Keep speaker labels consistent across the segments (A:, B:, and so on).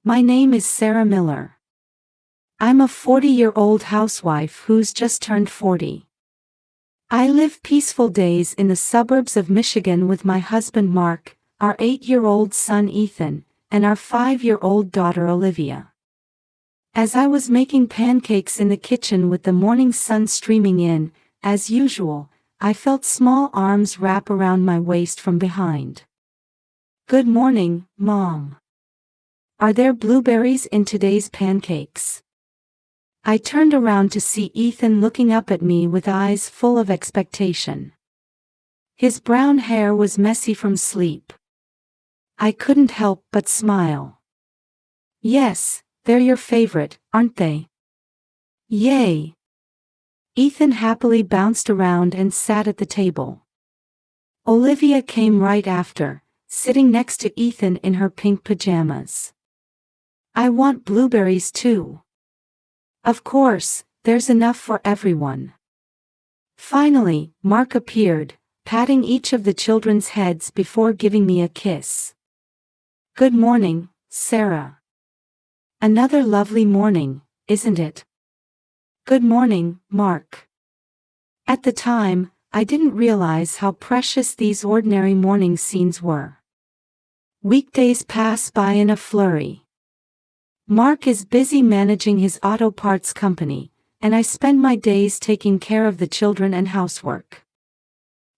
A: My name is Sarah Miller. I'm a 40-year-old housewife who's just turned 40. I live peaceful days in the suburbs of Michigan with my husband Mark, our 8-year-old son Ethan, and our 5-year-old daughter Olivia. As I was making pancakes in the kitchen with the morning sun streaming in, as usual, I felt small arms wrap around my waist from behind. "Good morning, Mom. Are there blueberries in today's pancakes?" I turned around to see Ethan looking up at me with eyes full of expectation. His brown hair was messy from sleep. I couldn't help but smile. "Yes, they're your favorite, aren't they?" "Yay!" Ethan happily bounced around and sat at the table. Olivia came right after, sitting next to Ethan in her pink pajamas. "I want blueberries too." "Of course, there's enough for everyone." Finally, Mark appeared, patting each of the children's heads before giving me a kiss. "Good morning, Sarah. Another lovely morning, isn't it?" "Good morning, Mark." At the time, I didn't realize how precious these ordinary morning scenes were. Weekdays pass by in a flurry. Mark is busy managing his auto parts company, and I spend my days taking care of the children and housework.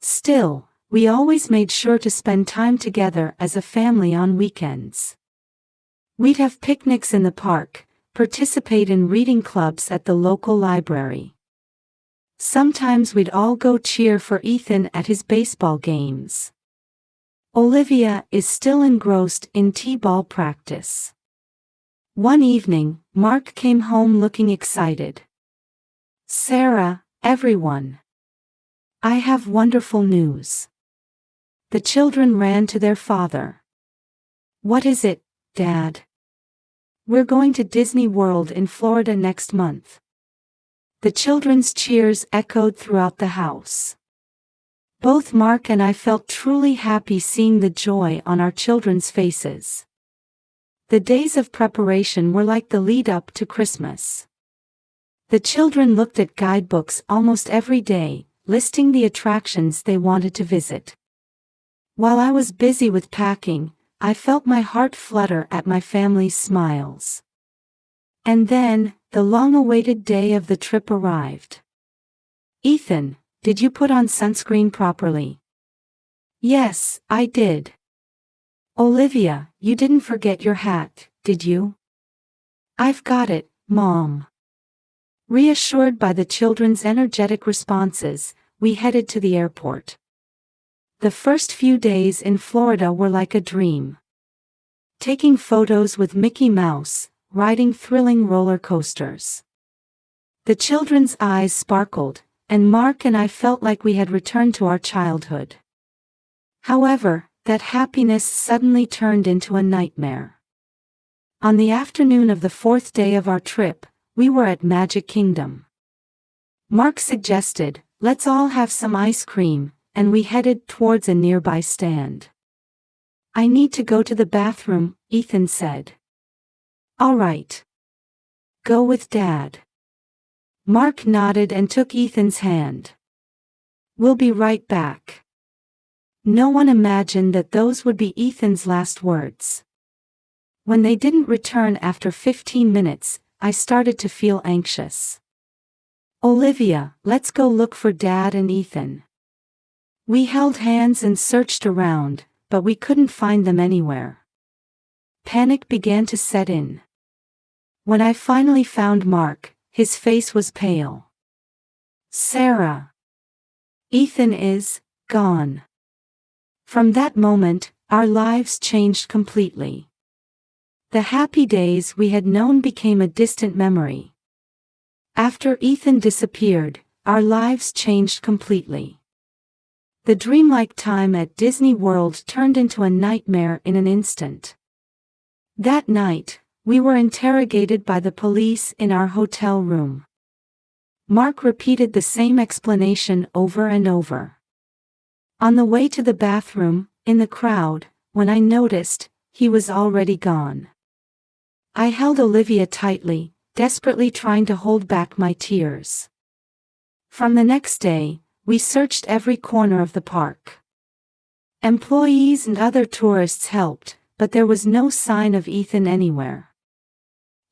A: Still, we always made sure to spend time together as a family on weekends. We'd have picnics in the park, participate in reading clubs at the local library. Sometimes we'd all go cheer for Ethan at his baseball games. Olivia is still engrossed in t-ball practice. One evening, Mark came home looking excited. "Sarah, everyone. I have wonderful news." The children ran to their father. "What is it, Dad?" "We're going to Disney World in Florida next month." The children's cheers echoed throughout the house. Both Mark and I felt truly happy seeing the joy on our children's faces. The days of preparation were like the lead-up to Christmas. The children looked at guidebooks almost every day, listing the attractions they wanted to visit. While I was busy with packing, I felt my heart flutter at my family's smiles. And then, the long-awaited day of the trip arrived. "Ethan, did you put on sunscreen properly?" "Yes, I did." "Olivia, you didn't forget your hat, did you?" "I've got it, Mom." Reassured by the children's energetic responses, we headed to the airport. The first few days in Florida were like a dream. Taking photos with Mickey Mouse, riding thrilling roller coasters. The children's eyes sparkled, and Mark and I felt like we had returned to our childhood. However, that happiness suddenly turned into a nightmare. On the afternoon of the 4th day of our trip, we were at Magic Kingdom. Mark suggested, "Let's all have some ice cream," and we headed towards a nearby stand. "I need to go to the bathroom," Ethan said. "All right. Go with Dad." Mark nodded and took Ethan's hand. "We'll be right back." No one imagined that those would be Ethan's last words. When they didn't return after 15 minutes, I started to feel anxious. "Olivia, let's go look for Dad and Ethan." We held hands and searched around, but we couldn't find them anywhere. Panic began to set in. When I finally found Mark, his face was pale. "Sarah. Ethan is gone." From that moment, our lives changed completely. The happy days we had known became a distant memory. After Ethan disappeared, our lives changed completely. The dreamlike time at Disney World turned into a nightmare in an instant. That night, we were interrogated by the police in our hotel room. Mark repeated the same explanation over and over. On the way to the bathroom, in the crowd, when I noticed, he was already gone. I held Olivia tightly, desperately trying to hold back my tears. From the next day, we searched every corner of the park. Employees and other tourists helped, but there was no sign of Ethan anywhere.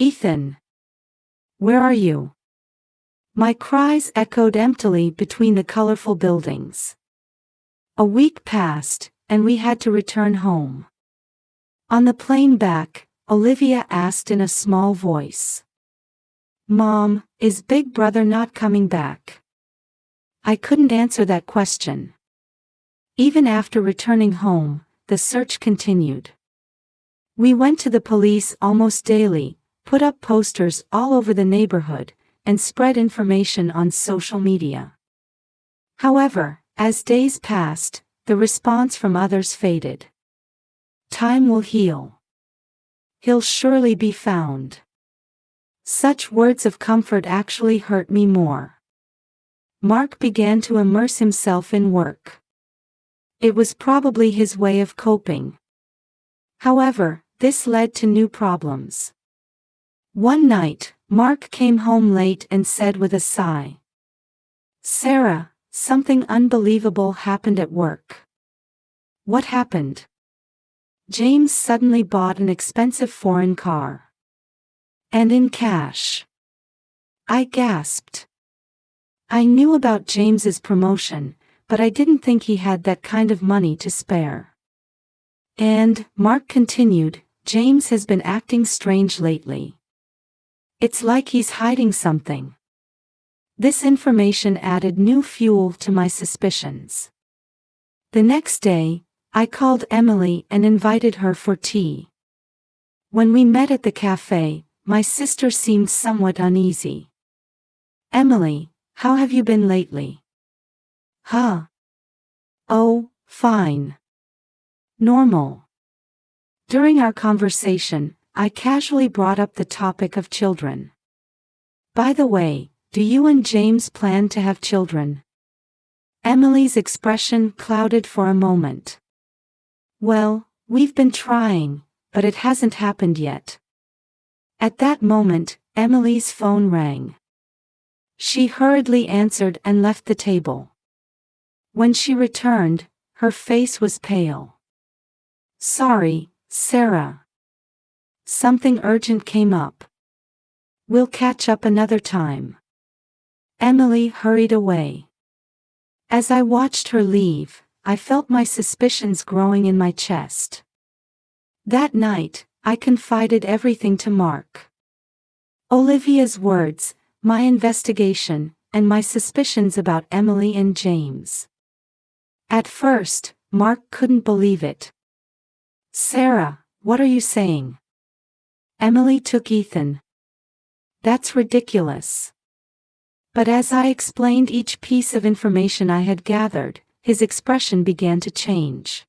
A: Ethan! Where are you? My cries echoed emptily between the colorful buildings. A week passed, and we had to return home. On the plane back, Olivia asked in a small voice. Mom, is Big Brother not coming back? I couldn't answer that question. Even after returning home, the search continued. We went to the police almost daily, put up posters all over the neighborhood, and spread information on social media. However, as days passed, the response from others faded. Time will heal. He'll surely be found. Such words of comfort actually hurt me more. Mark began to immerse himself in work. It was probably his way of coping. However, this led to new problems. One night, Mark came home late and said with a sigh, Sarah, something unbelievable happened at work. What happened? James suddenly bought an expensive foreign car. And in cash. I gasped. I knew about James's promotion, but I didn't think he had that kind of money to spare. And, Mark continued, James has been acting strange lately. It's like he's hiding something. This information added new fuel to my suspicions. The next day, I called Emily and invited her for tea. When we met at the cafe, my sister seemed somewhat uneasy. Emily, how have you been lately? Huh? Oh, fine. Normal. During our conversation, I casually brought up the topic of children. By the way, do you and James plan to have children? Emily's expression clouded for a moment. Well, we've been trying, but it hasn't happened yet. At that moment, Emily's phone rang. She hurriedly answered and left the table. When she returned, her face was pale. Sorry, Sarah. Something urgent came up. We'll catch up another time. Emily hurried away. As I watched her leave, I felt my suspicions growing in my chest. That night, I confided everything to Mark. Olivia's words, my investigation, and my suspicions about Emily and James. At first, Mark couldn't believe it. Sarah, what are you saying? Emily took Ethan. That's ridiculous. But as I explained each piece of information I had gathered, his expression began to change.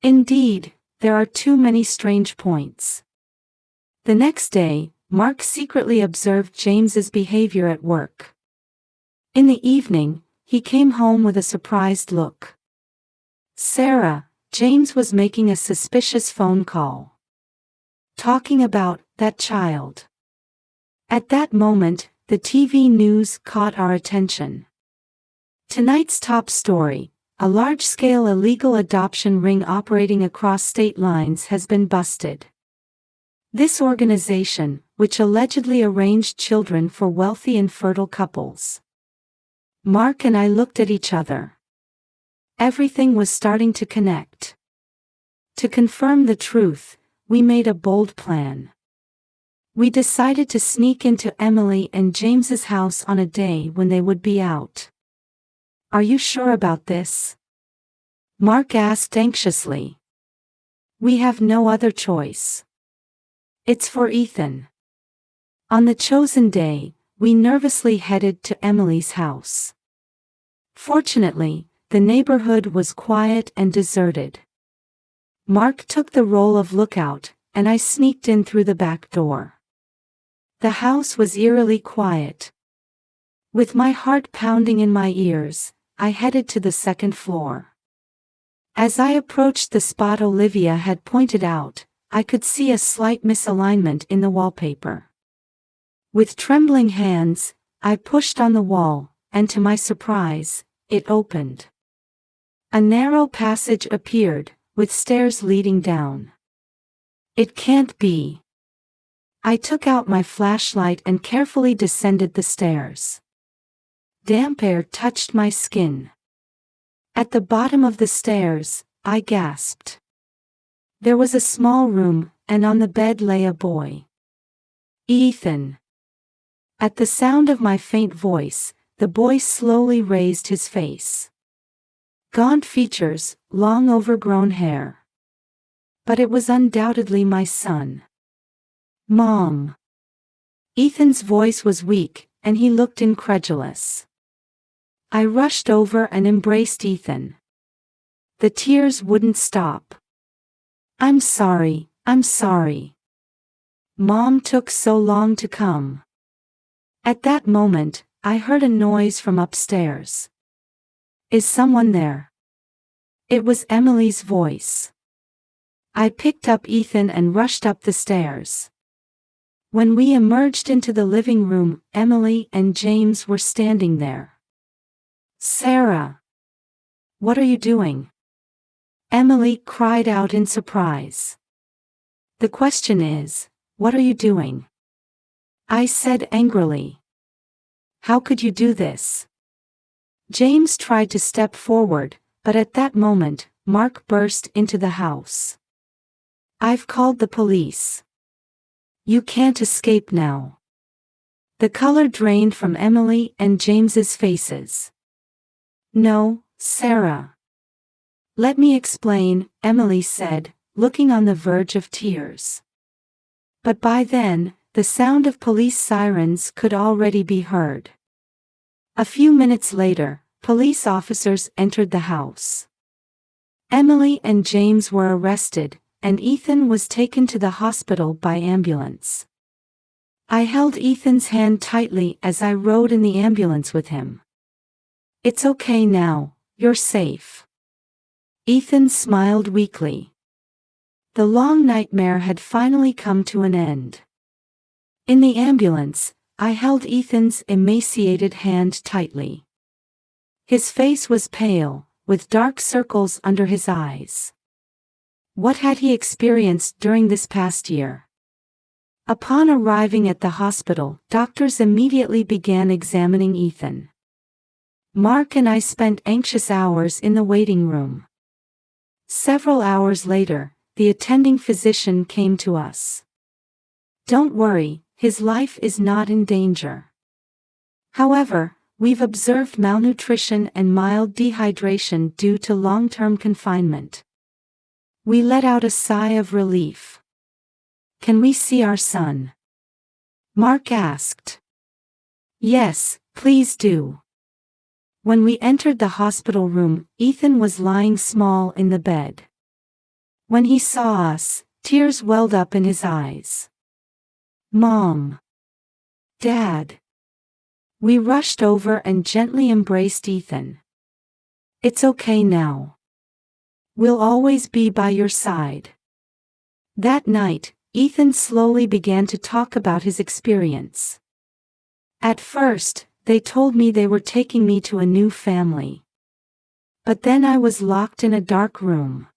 A: Indeed, there are too many strange points. The next day, Mark secretly observed James's behavior at work. In the evening, he came home with a surprised look. Sarah, James was making a suspicious phone call. Talking about that child. At that moment, the TV news caught our attention. Tonight's top story, a large-scale illegal adoption ring operating across state lines has been busted. This organization, which allegedly arranged children for wealthy and fertile couples. Mark and I looked at each other. Everything was starting to connect. To confirm the truth, we made a bold plan. We decided to sneak into Emily and James's house on a day when they would be out. Are you sure about this? Mark asked anxiously. We have no other choice. It's for Ethan. On the chosen day, we nervously headed to Emily's house. Fortunately, the neighborhood was quiet and deserted. Mark took the role of lookout, and I sneaked in through the back door. The house was eerily quiet. With my heart pounding in my ears, I headed to the second floor. As I approached the spot Olivia had pointed out, I could see a slight misalignment in the wallpaper. With trembling hands, I pushed on the wall, and to my surprise, it opened. A narrow passage appeared, with stairs leading down. It can't be. I took out my flashlight and carefully descended the stairs. Damp air touched my skin. At the bottom of the stairs, I gasped. There was a small room, and on the bed lay a boy. Ethan. At the sound of my faint voice, the boy slowly raised his face. Gaunt features, long overgrown hair. But it was undoubtedly my son. Mom. Ethan's voice was weak, and he looked incredulous. I rushed over and embraced Ethan. The tears wouldn't stop. I'm sorry. Mom took so long to come. At that moment, I heard a noise from upstairs. Is someone there? It was Emily's voice. I picked up Ethan and rushed up the stairs. When we emerged into the living room, Emily and James were standing there. Sarah! What are you doing? Emily cried out in surprise. The question is, what are you doing? I said angrily. How could you do this? James tried to step forward, but at that moment, Mark burst into the house. I've called the police. You can't escape now. The color drained from Emily and James's faces. No, Sarah. Let me explain, Emily said, looking on the verge of tears. But by then, the sound of police sirens could already be heard. A few minutes later, police officers entered the house. Emily and James were arrested, and Ethan was taken to the hospital by ambulance. I held Ethan's hand tightly as I rode in the ambulance with him. It's okay now, you're safe. Ethan smiled weakly. The long nightmare had finally come to an end. In the ambulance, I held Ethan's emaciated hand tightly. His face was pale, with dark circles under his eyes. What had he experienced during this past year? Upon arriving at the hospital, doctors immediately began examining Ethan. Mark and I spent anxious hours in the waiting room. Several hours later, the attending physician came to us. Don't worry, his life is not in danger. However, we've observed malnutrition and mild dehydration due to long-term confinement. We let out a sigh of relief. Can we see our son? Mark asked. Yes, please do. When we entered the hospital room, Ethan was lying small in the bed. When he saw us, tears welled up in his eyes. Mom. Dad. We rushed over and gently embraced Ethan. It's okay now. We'll always be by your side. That night, Ethan slowly began to talk about his experience. At first, they told me they were taking me to a new family. But then I was locked in a dark room.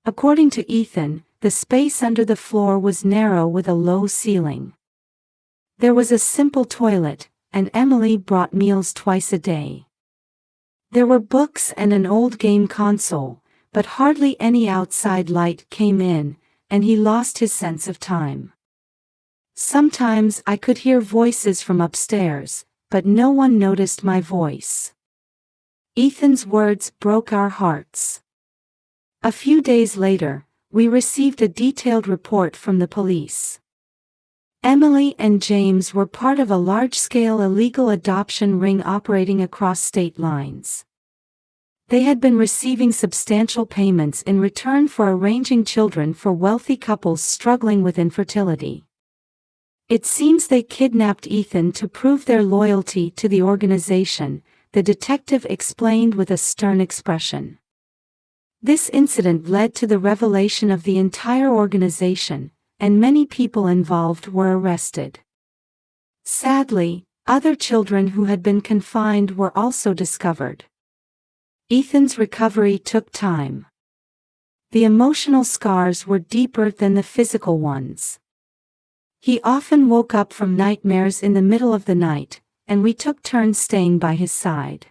A: According to Ethan, the space under the floor was narrow with a low ceiling. There was a simple toilet, and Emily brought meals twice a day. There were books and an old game console, but hardly any outside light came in, and he lost his sense of time. Sometimes I could hear voices from upstairs, but no one noticed my voice. Ethan's words broke our hearts. A few days later, we received a detailed report from the police. Emily and James were part of a large-scale illegal adoption ring operating across state lines. They had been receiving substantial payments in return for arranging children for wealthy couples struggling with infertility. It seems they kidnapped Ethan to prove their loyalty to the organization, the detective explained with a stern expression. This incident led to the revelation of the entire organization, and many people involved were arrested. Sadly, other children who had been confined were also discovered. Ethan's recovery took time. The emotional scars were deeper than the physical ones. He often woke up from nightmares in the middle of the night, and we took turns staying by his side.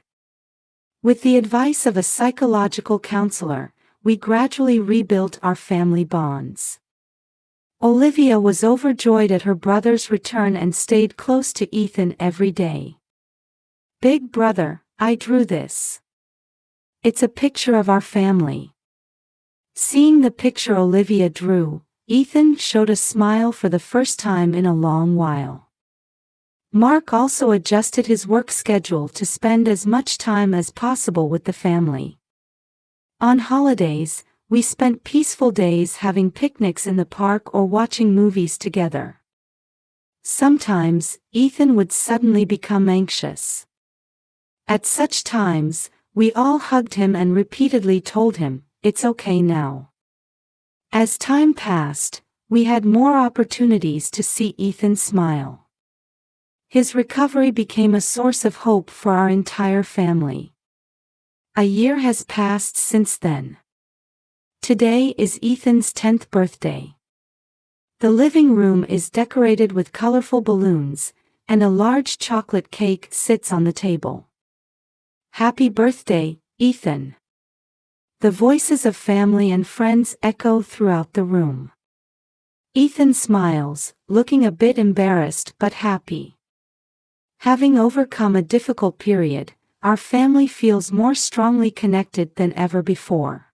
A: With the advice of a psychological counselor, we gradually rebuilt our family bonds. Olivia was overjoyed at her brother's return and stayed close to Ethan every day. "Big brother, I drew this. It's a picture of our family." Seeing the picture Olivia drew, Ethan showed a smile for the first time in a long while. Mark also adjusted his work schedule to spend as much time as possible with the family. On holidays, we spent peaceful days having picnics in the park or watching movies together. Sometimes, Ethan would suddenly become anxious. At such times, we all hugged him and repeatedly told him, "It's okay now." As time passed, we had more opportunities to see Ethan smile. His recovery became a source of hope for our entire family. A year has passed since then. Today is Ethan's 10th birthday. The living room is decorated with colorful balloons, and a large chocolate cake sits on the table. "Happy birthday, Ethan." The voices of family and friends echo throughout the room. Ethan smiles, looking a bit embarrassed but happy. Having overcome a difficult period, our family feels more strongly connected than ever before.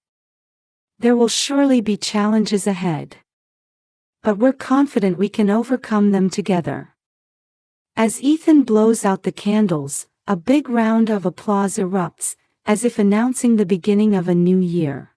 A: There will surely be challenges ahead. But we're confident we can overcome them together. As Ethan blows out the candles, a big round of applause erupts, as if announcing the beginning of a new year.